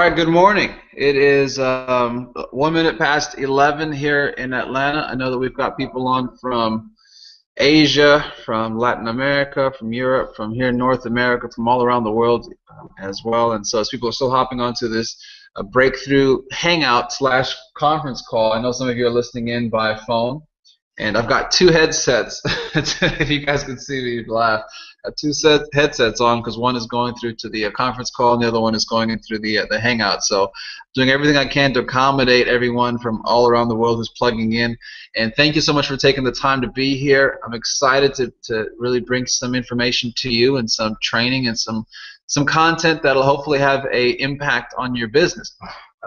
right, good morning. It is 1 minute past 11 here in Atlanta. I know that we've got people on from Asia, from Latin America, from Europe, from here in North America, from all around the world as well. And so as people are still hopping onto this breakthrough hangout slash conference call, I know some of you are listening in by phone. And I've got two headsets. If you guys can see me, you'd laugh. Two headsets on because one is going through to the conference call and the other one is going in through the hangout. So doing everything I can to accommodate everyone from all around the world who's plugging in. And thank you so much for taking the time to be here. I'm excited to really bring some information to you and some training and some content that'll hopefully have a impact on your business.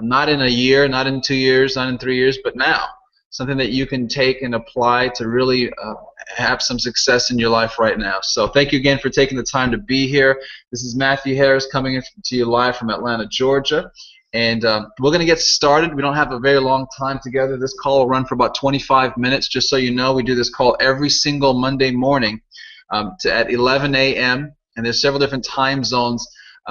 Not in a year, not in 2 years, not in 3 years, but now. Something that you can take and apply to really have some success in your life right now. So thank you again for taking the time to be here. This is Matthew Harris coming in to you live from Atlanta, Georgia. And we're going to get started. We don't have a very long time together. This call will run for about 25 minutes. Just so you know, we do this call every single Monday morning at 11 a.m. And there's several different time zones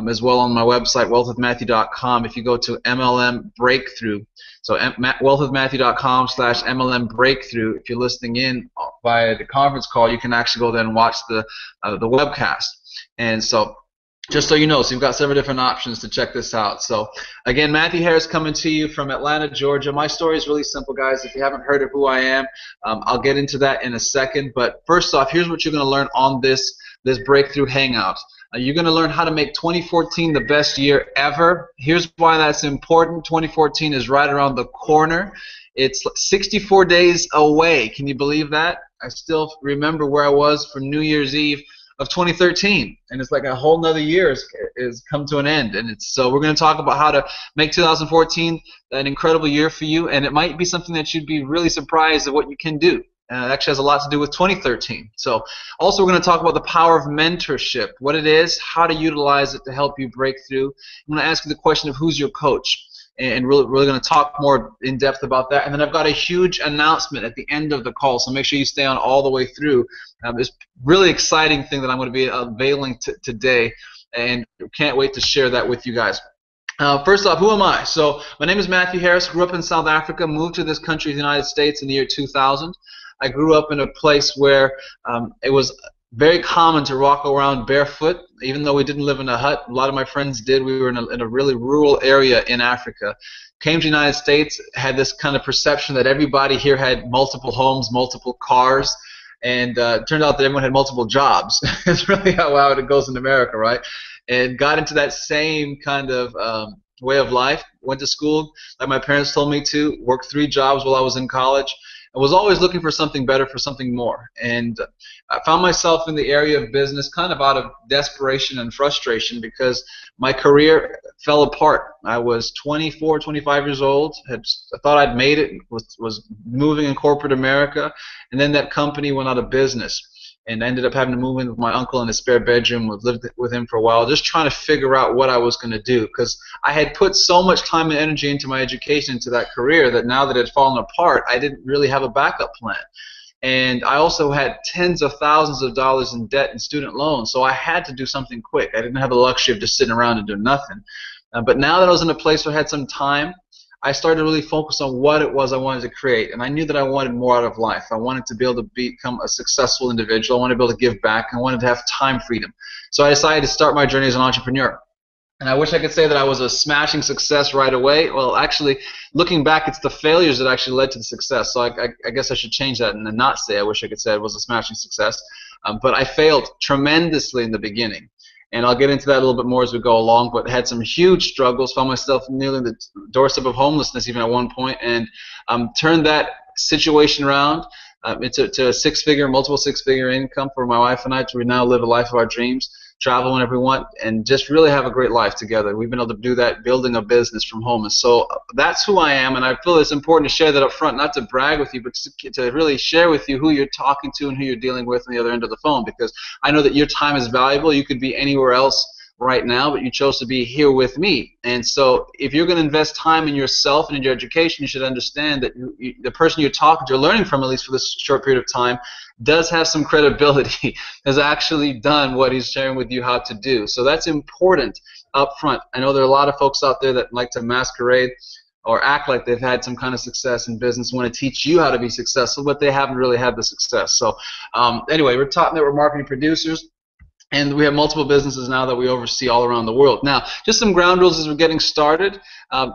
as well on my website, wealthwithmatthew.com. If you go to MLM Breakthrough, so wealthwithmatthew.com/MLM Breakthrough. If you're listening in via the conference call, you can actually go there and watch the webcast. And so, just so you know, so you've got several different options to check this out. So, again, Matthew Harris coming to you from Atlanta, Georgia. My story is really simple, guys. If you haven't heard of who I am, I'll get into that in a second. But first off, here's what you're going to learn on this Breakthrough Hangout. You're going to learn how to make 2014 the best year ever. Here's why that's important. 2014 is right around the corner. It's 64 days away. Can you believe that? I still remember where I was for New Year's Eve of 2013, and it's like a whole nother year is come to an end. And so we're going to talk about how to make 2014 an incredible year for you, and it might be something that you'd be really surprised at what you can do. It actually has a lot to do with 2013. So also we're going to talk about the power of mentorship, what it is, how to utilize it to help you break through. I'm going to ask you the question of who's your coach, and really going to talk more in depth about that. And then I've got a huge announcement at the end of the call, so make sure you stay on all the way through. This really exciting thing that I'm going to be unveiling today, and can't wait to share that with you guys. First off, who am I? So my name is Matthew Harris, grew up in South Africa, moved to this country, the United States, in the year 2000. I grew up in a place where it was very common to walk around barefoot, even though we didn't live in a hut. A lot of my friends did. We were in a really rural area in Africa. Came to the United States, had this kind of perception that everybody here had multiple homes, multiple cars, and it turned out that everyone had multiple jobs. It's really how it goes in America, right? And got into that same kind of way of life. Went to school, like my parents told me to, worked 3 jobs while I was in college. I was always looking for something better, for something more. And I found myself in the area of business kind of out of desperation and frustration because my career fell apart. I was 24, 25 years old, I thought I'd made it, was moving in corporate America, and then that company went out of business. And I ended up having to move in with my uncle in his spare bedroom. I've lived with him for a while, just trying to figure out what I was going to do, because I had put so much time and energy into my education, into that career, that now that it had fallen apart, I didn't really have a backup plan. And I also had tens of thousands of dollars in debt and student loans, so I had to do something quick. I didn't have the luxury of just sitting around and doing nothing. But now that I was in a place where I had some time, I started to really focus on what it was I wanted to create, and I knew that I wanted more out of life. I wanted to be able to become a successful individual. I wanted to be able to give back. I wanted to have time freedom. So I decided to start my journey as an entrepreneur. And I wish I could say that I was a smashing success right away. Well, actually, looking back, it's the failures that actually led to the success. So I guess I should change that and not say I wish I could say it was a smashing success. But I failed tremendously in the beginning. And I'll get into that a little bit more as we go along, but had some huge struggles, found myself nearly the doorstep of homelessness even at one point, and turned that situation around to a six-figure, multiple six-figure income for my wife and I to now live a life of our dreams, travel whenever we want, and just really have a great life together. We've been able to do that, building a business from home. And so that's who I am, and I feel it's important to share that up front, not to brag with you, but to really share with you who you're talking to and who you're dealing with on the other end of the phone, because I know that your time is valuable. You could be anywhere else right now, but you chose to be here with me. And so if you're going to invest time in yourself and in your education, you should understand that the person you're talking to, learning from, at least for this short period of time, does have some credibility, has actually done what he's sharing with you how to do. So that's important up front. I know there are a lot of folks out there that like to masquerade or act like they've had some kind of success in business, want to teach you how to be successful, but they haven't really had the success. So anyway, we're top network marketing producers, and we have multiple businesses now that we oversee all around the world. Now, just some ground rules as we're getting started.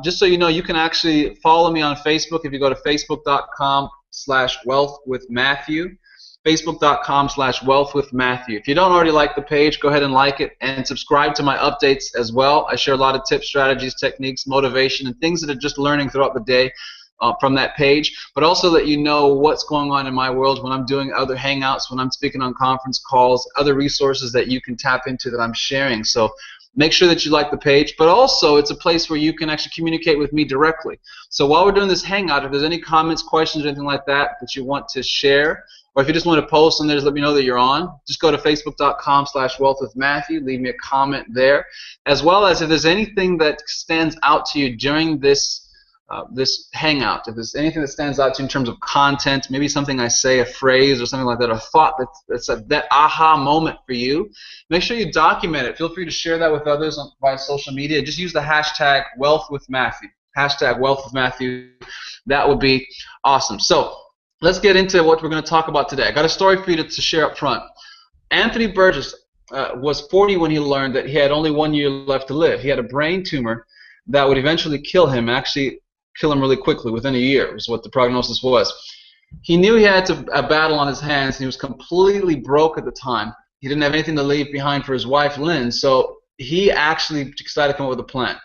Just so you know, you can actually follow me on Facebook if you go to facebook.com/wealthwithmatthew. Facebook.com/wealthwithmatthew. If you don't already like the page, go ahead and like it and subscribe to my updates as well. I share a lot of tips, strategies, techniques, motivation, and things that are just learning throughout the day from that page, but also let you know what's going on in my world when I'm doing other hangouts, when I'm speaking on conference calls, other resources that you can tap into that I'm sharing. So make sure that you like the page, but also it's a place where you can actually communicate with me directly. So while we're doing this hangout, if there's any comments, questions, or anything like that that you want to share, or if you just want to post on there, just let me know that you're on. Just go to facebook.com/wealthwithmatthew. Leave me a comment there, as well as if there's anything that stands out to you during this this hangout. If there's anything that stands out to you in terms of content, maybe something I say, a phrase or something like that, a thought that's that aha moment for you, make sure you document it. Feel free to share that with others via social media. Just use the hashtag #WealthWithMatthew. Hashtag #WealthWithMatthew. That would be awesome. So let's get into what we're going to talk about today. I got a story for you to share up front. Anthony Burgess was 40 when he learned that he had only 1 year left to live. He had a brain tumor that would eventually kill him, actually kill him really quickly, within a year was what the prognosis was. He knew he had a battle on his hands, and he was completely broke at the time. He didn't have anything to leave behind for his wife, Lynn, so he actually decided to come up with a plan.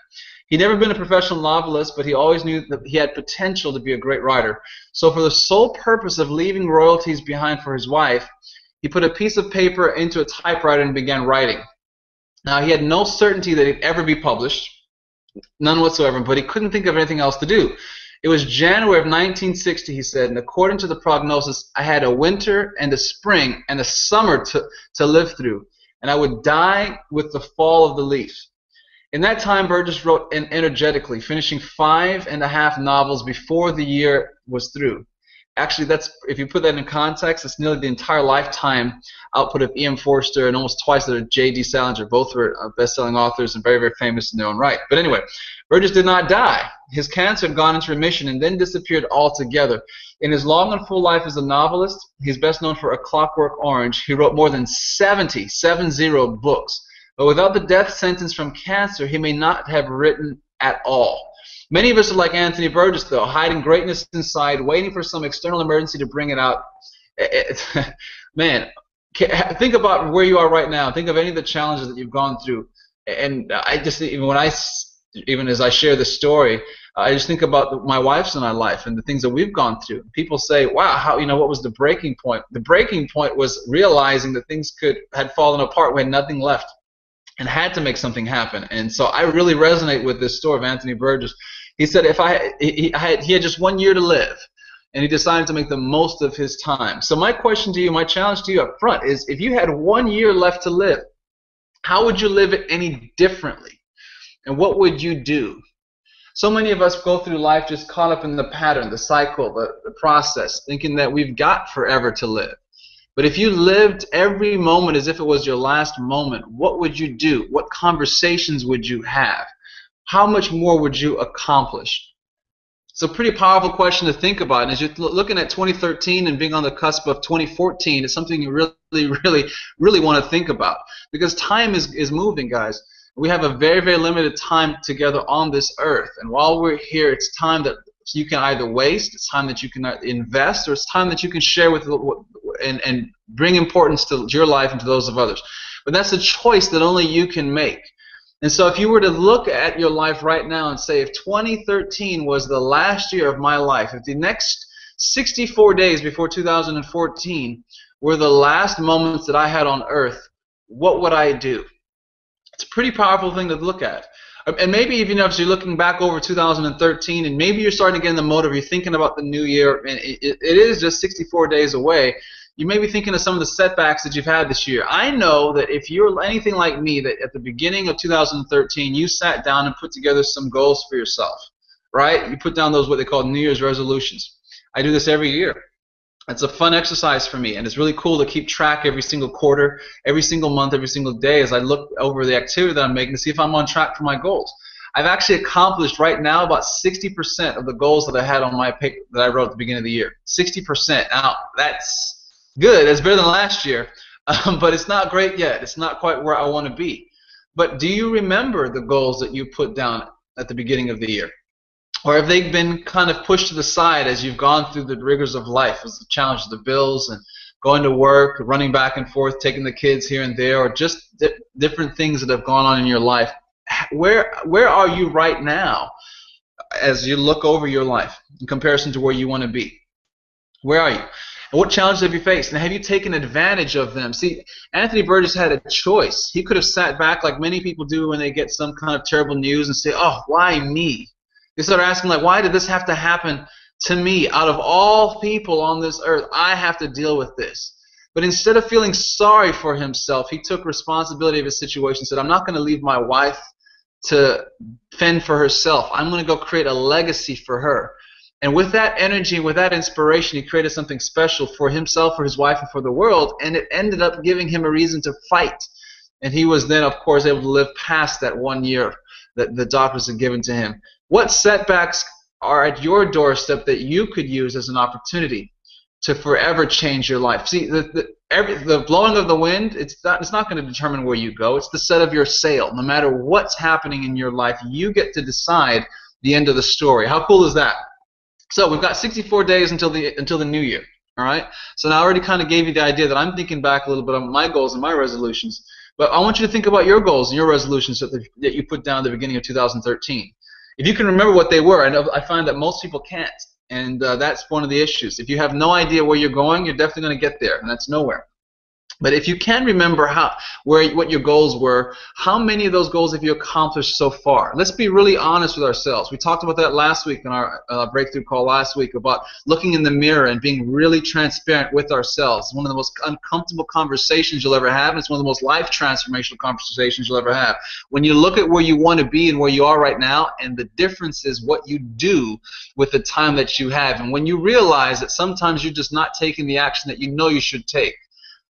He'd never been a professional novelist, but he always knew that he had potential to be a great writer. So for the sole purpose of leaving royalties behind for his wife, he put a piece of paper into a typewriter and began writing. Now, he had no certainty that he'd ever be published, none whatsoever, but he couldn't think of anything else to do. It was January of 1960, he said, and according to the prognosis, I had a winter and a spring and a summer to live through, and I would die with the fall of the leaf. In that time, Burgess wrote energetically, finishing 5.5 novels before the year was through. Actually, that's, if you put that in context, it's nearly the entire lifetime output of E.M. Forster and almost twice that of J.D. Salinger. Both were best-selling authors and very, very famous in their own right. But anyway, Burgess did not die. His cancer had gone into remission and then disappeared altogether. In his long and full life as a novelist, he's best known for A Clockwork Orange. He wrote more than 70 books. But without the death sentence from cancer, he may not have written at all. Many of us are like Anthony Burgess, though, hiding greatness inside, waiting for some external emergency to bring it out. Man, think about where you are right now. Think of any of the challenges that you've gone through. And I just, even as I share this story, I just think about my wife's and my life and the things that we've gone through. People say, "Wow, how, what was the breaking point?" The breaking point was realizing that things had fallen apart. We had nothing left, and had to make something happen. And so I really resonate with this story of Anthony Burgess. He said he had just 1 year to live, and he decided to make the most of his time. So my question to you, my challenge to you up front is, if you had 1 year left to live, how would you live it any differently? And what would you do? So many of us go through life just caught up in the pattern, the cycle, the process, thinking that we've got forever to live. But if you lived every moment as if it was your last moment, what would you do? What conversations would you have? How much more would you accomplish? It's a pretty powerful question to think about. And as you're looking at 2013 and being on the cusp of 2014, it's something you really, really, really want to think about. Because time is moving, guys. We have a very, very limited time together on this earth. And while we're here, it's time that you can either waste, it's time that you can invest, or it's time that you can share with and bring importance to your life and to those of others. But that's a choice that only you can make. And so if you were to look at your life right now and say, if 2013 was the last year of my life, if the next 64 days before 2014 were the last moments that I had on earth, what would I do? It's a pretty powerful thing to look at. And maybe even if you're looking back over 2013 and maybe you're starting to get in the mode of you're thinking about the new year, and it is just 64 days away, You may be thinking of some of the setbacks that you've had this year. I know that if you're anything like me, that at the beginning of 2013, you sat down and put together some goals for yourself, right? You put down those what they call New Year's resolutions. I do this every year. It's a fun exercise for me, and it's really cool to keep track every single quarter, every single month, every single day as I look over the activity that I'm making to see if I'm on track for my goals. I've actually accomplished right now about 60% of the goals that I had on my paper that I wrote at the beginning of the year. 60%. Now, that's good. That's better than last year, but it's not great yet. It's not quite where I want to be. But do you remember the goals that you put down at the beginning of the year? Or have they been kind of pushed to the side as you've gone through the rigors of life, as the challenge of the bills and going to work, running back and forth, taking the kids here and there, or just different things that have gone on in your life? Where are you right now as you look over your life in comparison to where you want to be? Where are you? And what challenges have you faced? And have you taken advantage of them? See, Anthony Burgess had a choice. He could have sat back like many people do when they get some kind of terrible news and say, oh, why me? They start asking, like, why did this have to happen to me? Out of all people on this earth, I have to deal with this. But instead of feeling sorry for himself, he took responsibility of his situation and said, I'm not going to leave my wife to fend for herself. I'm going to go create a legacy for her. And with that energy, with that inspiration, he created something special for himself, for his wife, and for the world. And it ended up giving him a reason to fight. And he was then, of course, able to live past that 1 year that the doctors had given to him. What setbacks are at your doorstep that you could use as an opportunity to forever change your life? See, the blowing of the wind, it's not going to determine where you go. It's the set of your sail. No matter what's happening in your life, you get to decide the end of the story. How cool is that? So we've got 64 days until the new year. All right. So now I already kind of gave you the idea that I'm thinking back a little bit on my goals and my resolutions. But I want you to think about your goals and your resolutions that you put down at the beginning of 2013. If you can remember what they were, I find that most people can't, and that's one of the issues. If you have no idea where you're going, you're definitely going to get there, and that's nowhere. But if you can remember what your goals were, how many of those goals have you accomplished so far? Let's be really honest with ourselves. We talked about that last week in our breakthrough call last week about looking in the mirror and being really transparent with ourselves. It's one of the most uncomfortable conversations you'll ever have, and it's one of the most life transformational conversations you'll ever have. When you look at where you want to be and where you are right now, and the difference is what you do with the time that you have. And when you realize that sometimes you're just not taking the action that you know you should take.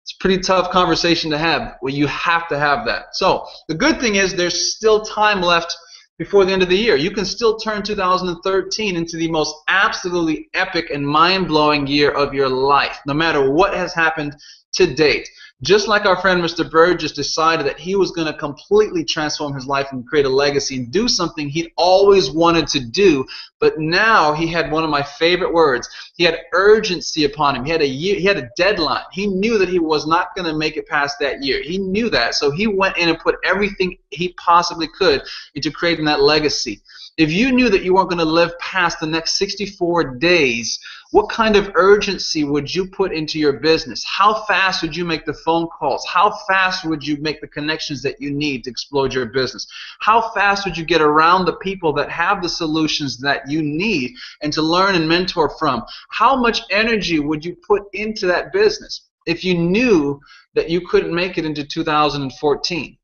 It's a pretty tough conversation to have. Well, you have to have that. So the good thing is there's still time left before the end of the year. You can still turn 2013 into the most absolutely epic and mind-blowing year of your life, no matter what has happened to date. Just like our friend Mr. Burgess decided that he was going to completely transform his life and create a legacy and do something he'd always wanted to do, but now he had one of my favorite words. He had urgency upon him. He had a deadline. He knew that he was not going to make it past that year. He knew that, so he went in and put everything he possibly could into creating that legacy. If you knew that you weren't going to live past the next 64 days, what kind of urgency would you put into your business? How fast would you make the phone calls? How fast would you make the connections that you need to explode your business? How fast would you get around the people that have the solutions that you need and to learn and mentor from? How much energy would you put into that business if you knew that you couldn't make it into 2014?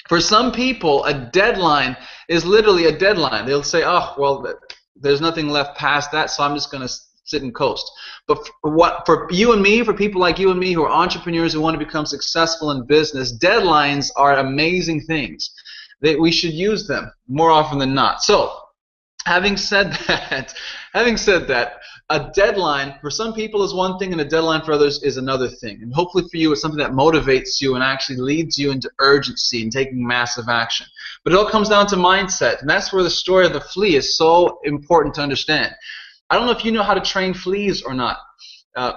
For some people, a deadline is literally a deadline. They'll say, oh, well, there's nothing left past that, so I'm just going to sit and coast. But for you and me, for people like you and me who are entrepreneurs who want to become successful in business, deadlines are amazing things. We should use them more often than not. So, having said that, a deadline for some people is one thing and a deadline for others is another thing. And hopefully for you it's something that motivates you and actually leads you into urgency and taking massive action. But it all comes down to mindset, and that's where the story of the flea is so important to understand. I don't know if you know how to train fleas or not.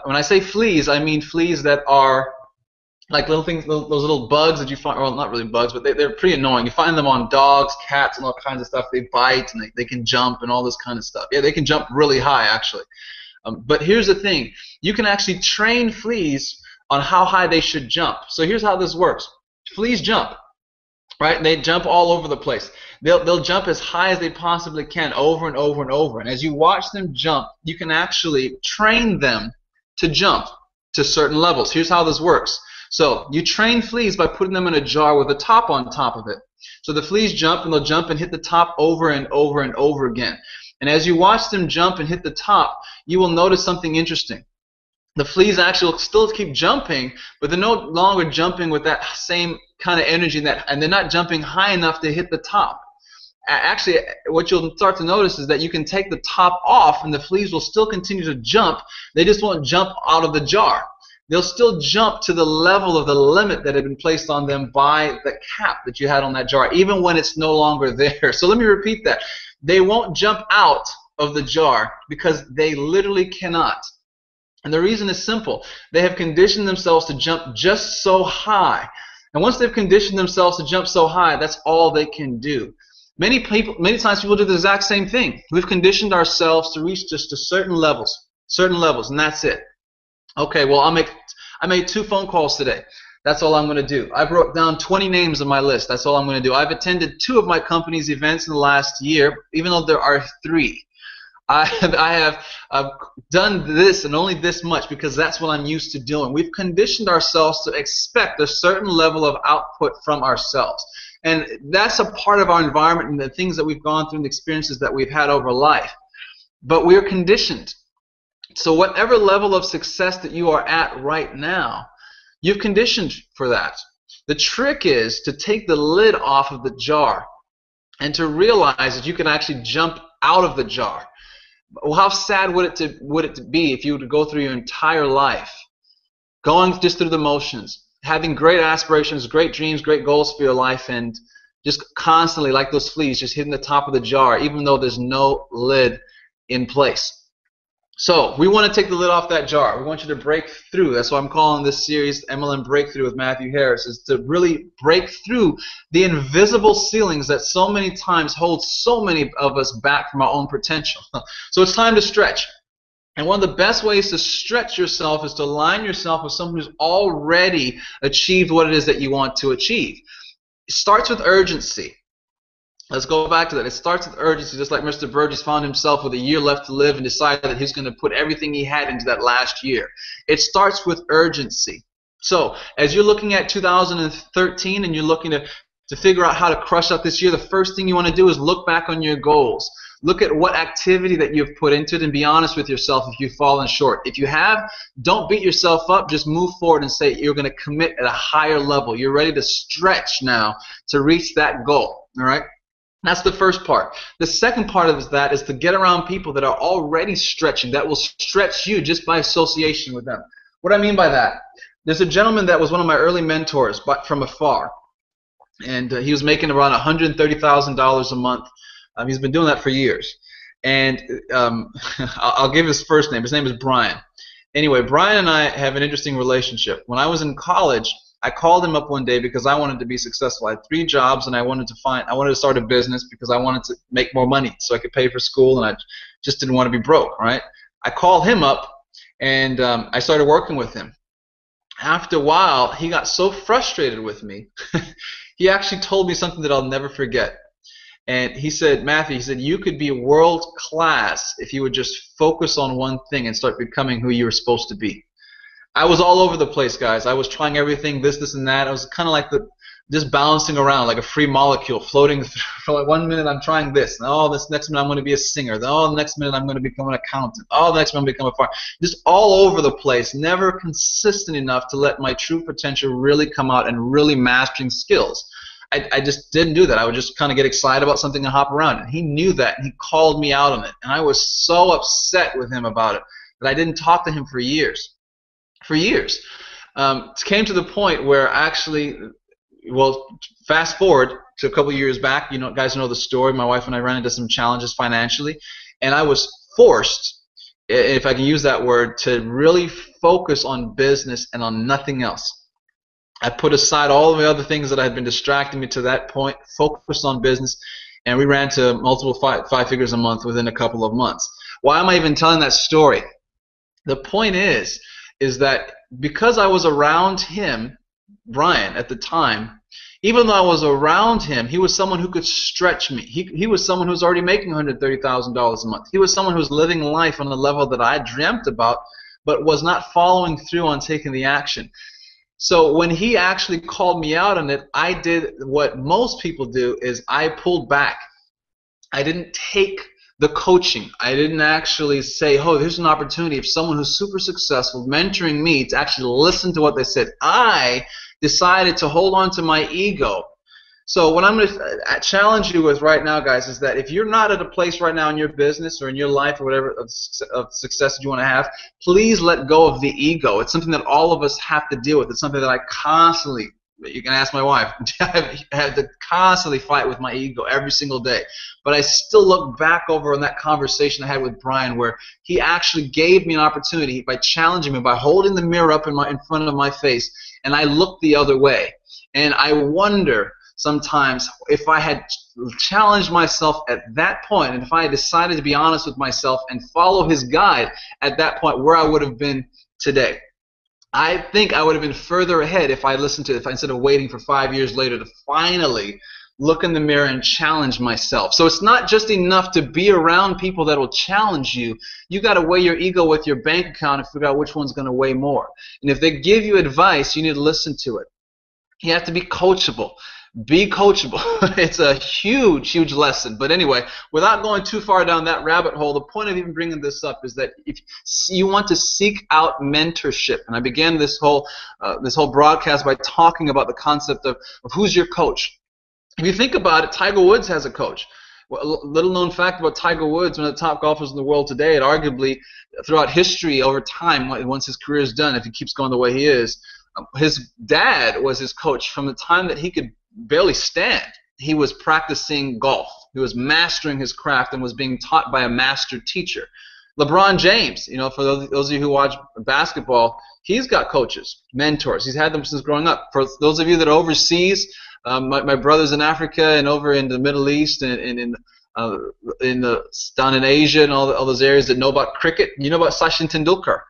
When I say fleas, I mean fleas that are like little things, those little bugs that you find, well, not really bugs, but they're pretty annoying. You find them on dogs, cats, and all kinds of stuff. They bite, and they can jump and all this kind of stuff. Yeah, they can jump really high, actually. But here's the thing. You can actually train fleas on how high they should jump. So here's how this works. Fleas jump, right? They jump all over the place. They'll jump as high as they possibly can over and over and over. And as you watch them jump, you can actually train them to jump. to certain levels. Here's how this works. So you train fleas by putting them in a jar with a top on top of it. So the fleas jump, and they'll jump and hit the top over and over and over again. And as you watch them jump and hit the top, you will notice something interesting. The fleas actually will still keep jumping, but they're no longer jumping with that same kind of energy, and they're not jumping high enough to hit the top. Actually, what you'll start to notice is that you can take the top off, and the fleas will still continue to jump. They just won't jump out of the jar. They'll still jump to the level of the limit that had been placed on them by the cap that you had on that jar, even when it's no longer there. So let me repeat that. They won't jump out of the jar because they literally cannot. And the reason is simple. They have conditioned themselves to jump just so high. And once they've conditioned themselves to jump so high, that's all they can do. Many times people do the exact same thing. We've conditioned ourselves to reach just to certain levels, and that's it. Okay, well, I made 2 phone calls today. That's all I'm going to do. I wrote down 20 names on my list. That's all I'm going to do. I've attended 2 of my company's events in the last year, even though there are 3. I have done this and only this much because that's what I'm used to doing. We've conditioned ourselves to expect a certain level of output from ourselves. And that's a part of our environment and the things that we've gone through and the experiences that we've had over life. But we're conditioned. So whatever level of success that you are at right now, you've conditioned for that. The trick is to take the lid off of the jar and to realize that you can actually jump out of the jar. Well, how sad would it be if you were to go through your entire life going just through the motions, having great aspirations, great dreams, great goals for your life, and just constantly, like those fleas, just hitting the top of the jar, even though there's no lid in place. So we want to take the lid off that jar. We want you to break through. That's why I'm calling this series MLM Breakthrough with Matthew Harris, is to really break through the invisible ceilings that so many times hold so many of us back from our own potential. So it's time to stretch. And one of the best ways to stretch yourself is to align yourself with someone who's already achieved what it is that you want to achieve. It starts with urgency. Let's go back to that. It starts with urgency, just like Mr. Burgess found himself with a year left to live and decided that he's going to put everything he had into that last year. It starts with urgency. So as you're looking at 2013 and you're looking to figure out how to crush out this year, the first thing you want to do is look back on your goals. Look at what activity that you've put into it and be honest with yourself if you've fallen short. If you have, don't beat yourself up. Just move forward and say you're going to commit at a higher level. You're ready to stretch now to reach that goal. All right? That's the first part. The second part of that is to get around people that are already stretching, that will stretch you just by association with them. What do I mean by that? There's a gentleman that was one of my early mentors, but from afar. And he was making around $130,000 a month. He's been doing that for years. And I'll give his first name. His name is Brian. Anyway, Brian and I have an interesting relationship. When I was in college, I called him up one day because I wanted to be successful. I had 3 jobs, and I wanted to start a business because I wanted to make more money so I could pay for school, and I just didn't want to be broke, right? I called him up, and I started working with him. After a while, he got so frustrated with me, he actually told me something that I'll never forget. And he said, Matthew, he said, you could be world class if you would just focus on one thing and start becoming who you were supposed to be. I was all over the place, guys. I was trying everything, this, and that. I was kind of like just bouncing around like a free molecule, floating through. For like 1 minute I'm trying this, and this next minute I'm going to be a singer. Then the next minute I'm going to become an accountant. The next minute I'm going to become a farmer. Just all over the place, never consistent enough to let my true potential really come out and really mastering skills. I just didn't do that. I would just kind of get excited about something and hop around. And he knew that, and he called me out on it. And I was so upset with him about it that I didn't talk to him for years. It came to the point where actually, well, fast forward to a couple years back, you guys know the story. My wife and I ran into some challenges financially, and I was forced, if I can use that word, to really focus on business and on nothing else. I put aside all of the other things that had been distracting me to that point, focused on business, and we ran to multiple five figures a month within a couple of months. Why am I even telling that story? The point is that because I was around him, Brian, at the time, even though I was around him, he was someone who could stretch me. He was someone who was already making $130,000 a month. He was someone who was living life on a level that I dreamt about but was not following through on taking the action. So when he actually called me out on it, I did what most people do, is I pulled back. I didn't take the coaching. I didn't actually say, oh, here's an opportunity of someone who's super successful mentoring me to actually listen to what they said. I decided to hold on to my ego. So what I'm going to challenge you with right now, guys, is that if you're not at a place right now in your business or in your life or whatever of success that you want to have, please let go of the ego. It's something that all of us have to deal with. It's something that I constantly, you can ask my wife, I had to constantly fight with my ego every single day. But I still look back over on that conversation I had with Brian, where he actually gave me an opportunity by challenging me, by holding the mirror up in front of my face, and I looked the other way. And I wonder sometimes if I had challenged myself at that point, and if I had decided to be honest with myself and follow his guide at that point, where I would have been today. I think I would have been further ahead if I listened to it, instead of waiting for 5 years later to finally look in the mirror and challenge myself. So it's not just enough to be around people that will challenge you. You got to weigh your ego with your bank account and figure out which one's going to weigh more. And if they give you advice, you need to listen to it. You have to be coachable. Be coachable. It's a huge, huge lesson. But anyway, without going too far down that rabbit hole, the point of even bringing this up is that if you want to seek out mentorship, and I began this whole broadcast by talking about the concept of who's your coach. If you think about it, Tiger Woods has a coach. Well, a little known fact about Tiger Woods, one of the top golfers in the world today, and arguably throughout history over time, once his career is done, if he keeps going the way he is, his dad was his coach from the time that he could barely stand. He was practicing golf. He was mastering his craft and was being taught by a master teacher. LeBron James, for those of you who watch basketball, he's got coaches, mentors. He's had them since growing up. For those of you that are overseas, my brothers in Africa and over in the Middle East and down in Asia and all those areas that know about cricket, you know about Sachin Tendulkar,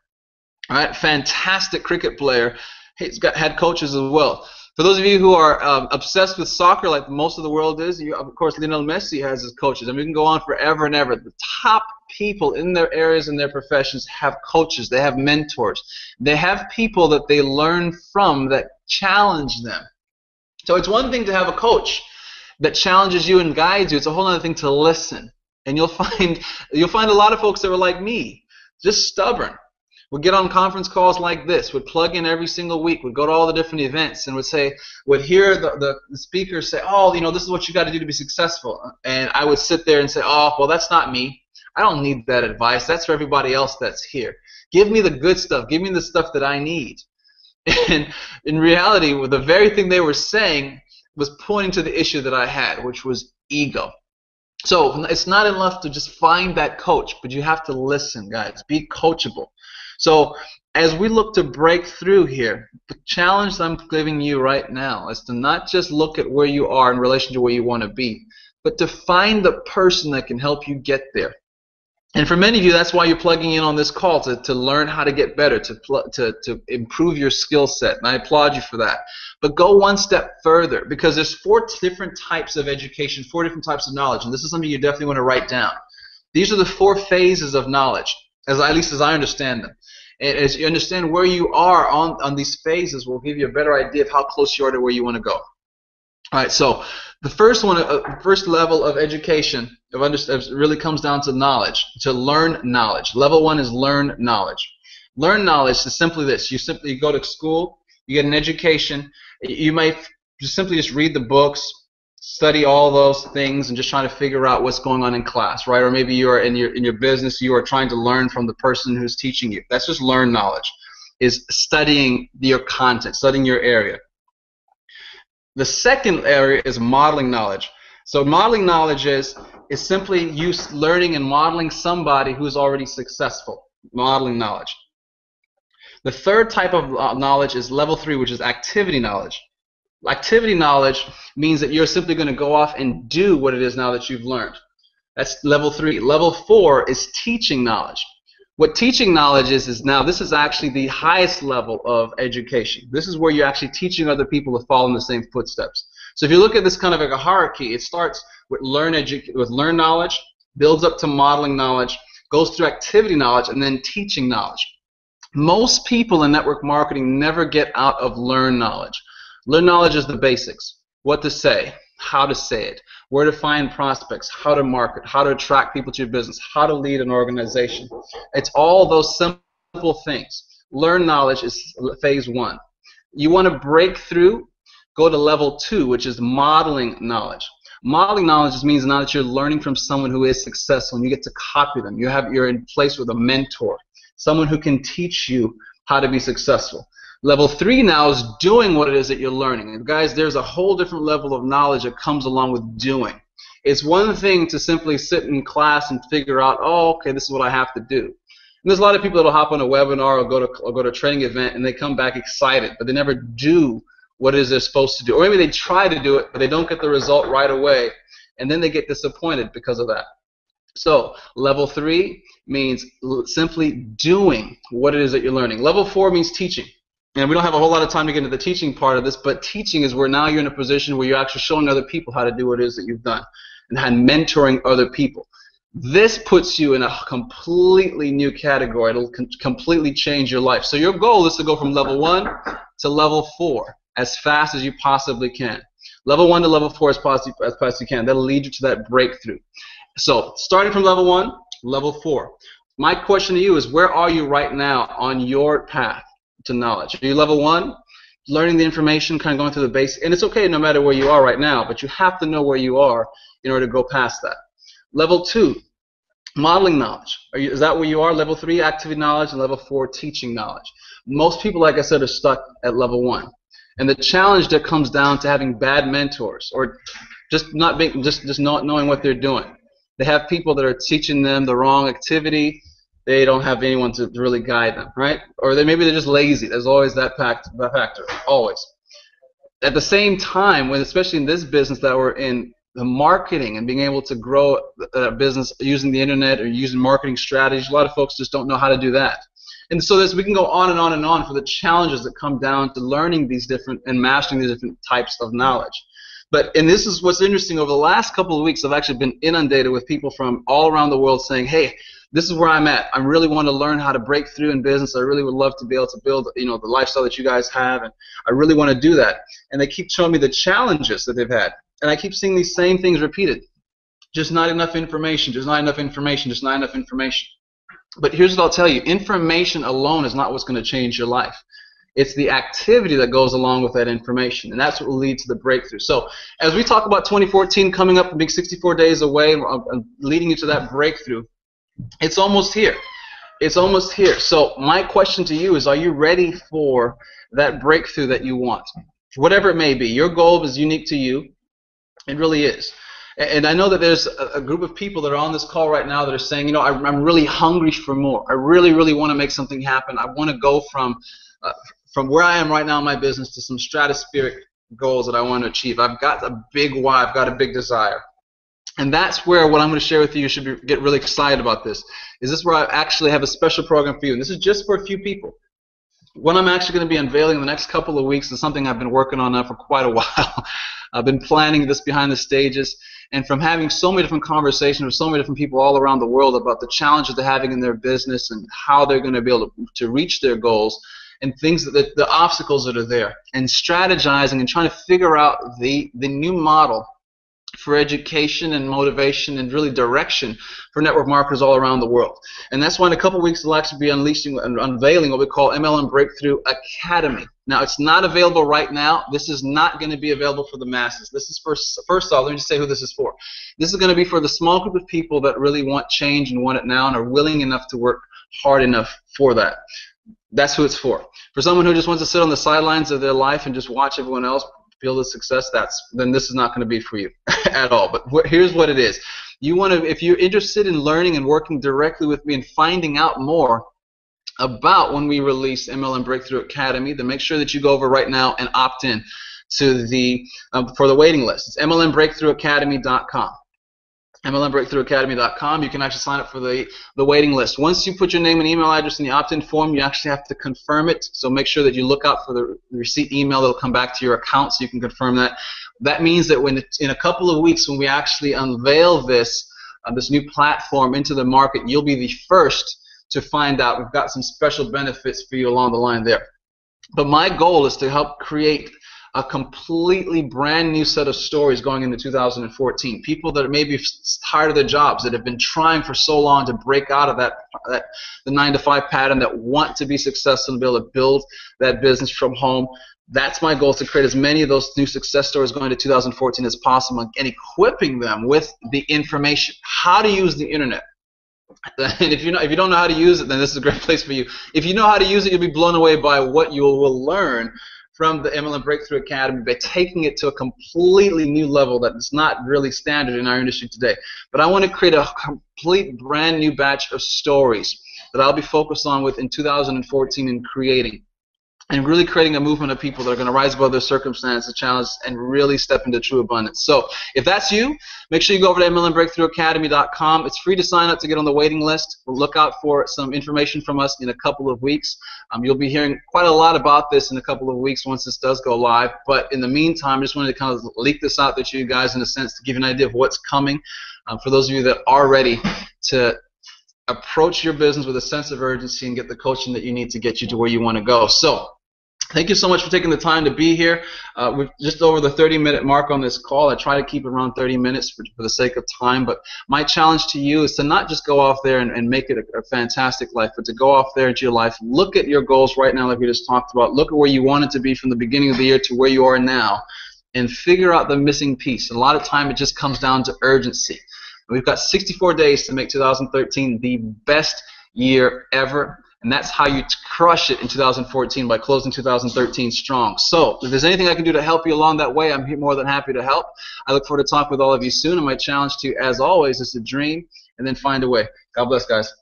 all right? Fantastic cricket player. He's had coaches as well. For those of you who are obsessed with soccer, like most of the world is, of course, Lionel Messi has his coaches. And we can go on forever and ever. The top people in their areas and their professions have coaches. They have mentors. They have people that they learn from that challenge them. So it's one thing to have a coach that challenges you and guides you. It's a whole other thing to listen. And you'll find a lot of folks that were like me, just stubborn. We'd get on conference calls like this, would plug in every single week, would go to all the different events, and would hear the speakers say, oh, this is what you got to do to be successful. And I would sit there and say, oh, well, that's not me. I don't need that advice. That's for everybody else that's here. Give me the good stuff. Give me the stuff that I need. And in reality, the very thing they were saying was pointing to the issue that I had, which was ego. So it's not enough to just find that coach, but you have to listen, guys. Be coachable. So as we look to break through here, the challenge I'm giving you right now is to not just look at where you are in relation to where you want to be, but to find the person that can help you get there. And for many of you, that's why you're plugging in on this call, to learn how to get better, to improve your skill set. And I applaud you for that. But go one step further, because there's 4 different types of education, 4 different types of knowledge. And this is something you definitely want to write down. These are the 4 phases of knowledge, at least as I understand them. And as you understand where you are on these phases, will give you a better idea of how close you are to where you want to go. All right, so the first level of education really comes down to knowledge, to learn knowledge. Level 1 is learn knowledge. Learn knowledge is simply this. You go to school, you get an education. You might simply just read the books, study all those things, and just trying to figure out what's going on in class, right? Or maybe you are in your business, you are trying to learn from the person who's teaching you. That's just learn knowledge, is studying your content, studying your area. The second area is modeling knowledge. So modeling knowledge is simply you learning and modeling somebody who's already successful. Modeling knowledge. The third type of knowledge is level 3, which is activity knowledge. Activity knowledge means that you're simply going to go off and do what it is now that you've learned. That's level 3. Level 4 is teaching knowledge. What teaching knowledge is now this is actually the highest level of education. This is where you're actually teaching other people to follow in the same footsteps. So if you look at this kind of like a hierarchy, it starts with learn knowledge, builds up to modeling knowledge, goes through activity knowledge, and then teaching knowledge. Most people in network marketing never get out of learn knowledge. Learn knowledge is the basics. What to say, how to say it, where to find prospects, how to market, how to attract people to your business, how to lead an organization. It's all those simple things. Learn knowledge is phase one. You want to break through, go to level 2, which is modeling knowledge. Modeling knowledge just means now that you're learning from someone who is successful and you get to copy them. You're in place with a mentor, someone who can teach you how to be successful. Level 3 now is doing what it is that you're learning. And guys, there's a whole different level of knowledge that comes along with doing. It's one thing to simply sit in class and figure out, oh, okay, this is what I have to do. And there's a lot of people that will hop on a webinar or go to a training event and they come back excited, but they never do what it is they're supposed to do. Or maybe they try to do it, but they don't get the result right away, and then they get disappointed because of that. So level 3 means simply doing what it is that you're learning. Level 4 means teaching. And we don't have a whole lot of time to get into the teaching part of this, but teaching is where now you're in a position where you're actually showing other people how to do what it is that you've done and mentoring other people. This puts you in a completely new category. It'll completely change your life. So your goal is to go from level 1 to level 4 as fast as you possibly can. Level 1 to level 4 as fast as you can. That'll lead you to that breakthrough. So starting from level 1, level 4. My question to you is, where are you right now on your path to knowledge? Are you level 1, learning the information, kind of going through the basics? And it's okay no matter where you are right now, but you have to know where you are in order to go past that. Level 2, modeling knowledge. Is that where you are? Level 3, activity knowledge, and level 4, teaching knowledge. Most people, like I said, are stuck at level 1. And the challenge that comes down to having bad mentors or just not knowing what they're doing. They have people that are teaching them the wrong activity. They don't have anyone to really guide them, right? Or maybe they're just lazy. There's always that factor, always. At the same time, especially in this business that we're in, the marketing and being able to grow a business using the internet or using marketing strategies, a lot of folks just don't know how to do that. And so we can go on and on and on for the challenges that come down to learning these different and mastering these different types of knowledge. And this is what's interesting. Over the last couple of weeks, I've actually been inundated with people from all around the world saying, hey, this is where I'm at. I really want to learn how to break through in business. I really would love to be able to build, the lifestyle that you guys have, and I really want to do that. And they keep showing me the challenges that they've had. And I keep seeing these same things repeated. Just not enough information, just not enough information, just not enough information. But here's what I'll tell you. Information alone is not what's going to change your life. It's the activity that goes along with that information, and that's what will lead to the breakthrough. So as we talk about 2014 coming up and being 64 days away and leading you to that breakthrough, it's almost here. It's almost here. So my question to you is, are you ready for that breakthrough that you want? Whatever it may be. Your goal is unique to you. It really is. And I know that there's a group of people that are on this call right now that are saying, I'm really hungry for more. I really, really want to make something happen. I want to go from where I am right now in my business to some stratospheric goals that I want to achieve. I've got a big why. I've got a big desire. And that's where what I'm going to share with you, you should get really excited about this, is this where I actually have a special program for you. And this is just for a few people. What I'm actually going to be unveiling in the next couple of weeks is something I've been working on now for quite a while. I've been planning this behind the stages, and from having so many different conversations with so many different people all around the world about the challenges they're having in their business and how they're going to be able to reach their goals and things the obstacles that are there, and strategizing and trying to figure out the new model for education and motivation and really direction for network marketers all around the world. And that's why in a couple of weeks we'll actually be unveiling what we call MLM Breakthrough Academy. Now, it's not available right now. This is not going to be available for the masses. This is first off, let me just say who this is for. This is going to be for the small group of people that really want change and want it now and are willing enough to work hard enough for that. That's who it's for. For someone who just wants to sit on the sidelines of their life and just watch everyone else build a success, then this is not going to be for you at all. But here's what it is. If you're interested in learning and working directly with me and finding out more about when we release MLM Breakthrough Academy, then make sure that you go over right now and opt in to for the waiting list. It's MLMBreakthroughAcademy.com. MLMBreakthroughAcademy.com. You can actually sign up for the waiting list. Once you put your name and email address in the opt-in form, you actually have to confirm it. So make sure that you look out for the receipt email that will come back to your account so you can confirm that. That means that in a couple of weeks when we actually unveil this new platform into the market, you'll be the first to find out. We've got some special benefits for you along the line there. But my goal is to help create a completely brand new set of stories going into 2014. People that are maybe tired of their jobs, that have been trying for so long to break out of the 9-to-5 pattern, that want to be successful and be able to build that business from home. That's my goal, to create as many of those new success stories going into 2014 as possible, and equipping them with the information, how to use the internet. And if you don't know how to use it, then this is a great place for you. If you know how to use it, you'll be blown away by what you will learn from the MLM Breakthrough Academy by taking it to a completely new level that is not really standard in our industry today. But I want to create a complete brand new batch of stories that I'll be focused on in 2014 and creating. And really creating a movement of people that are going to rise above their circumstances, challenges, and really step into true abundance. So if that's you, make sure you go over to MLMBreakthroughAcademy.com. It's free to sign up to get on the waiting list. We'll look out for some information from us in a couple of weeks. You'll be hearing quite a lot about this in a couple of weeks once this does go live. But in the meantime, I just wanted to kind of leak this out there to you guys in a sense to give you an idea of what's coming. For those of you that are ready to approach your business with a sense of urgency and get the coaching that you need to get you to where you want to go. So thank you so much for taking the time to be here. We're just over the 30-minute mark on this call. I try to keep it around 30 minutes for the sake of time, but my challenge to you is to not just go off there and make it a fantastic life, but to go off there into your life, look at your goals right now like we just talked about, look at where you wanted to be from the beginning of the year to where you are now, and figure out the missing piece. And a lot of time it just comes down to urgency. We've got 64 days to make 2013 the best year ever, and that's how you crush it in 2014, by closing 2013 strong. So if there's anything I can do to help you along that way, I'm more than happy to help. I look forward to talking with all of you soon, and my challenge to you, as always, is to dream and then find a way. God bless, guys.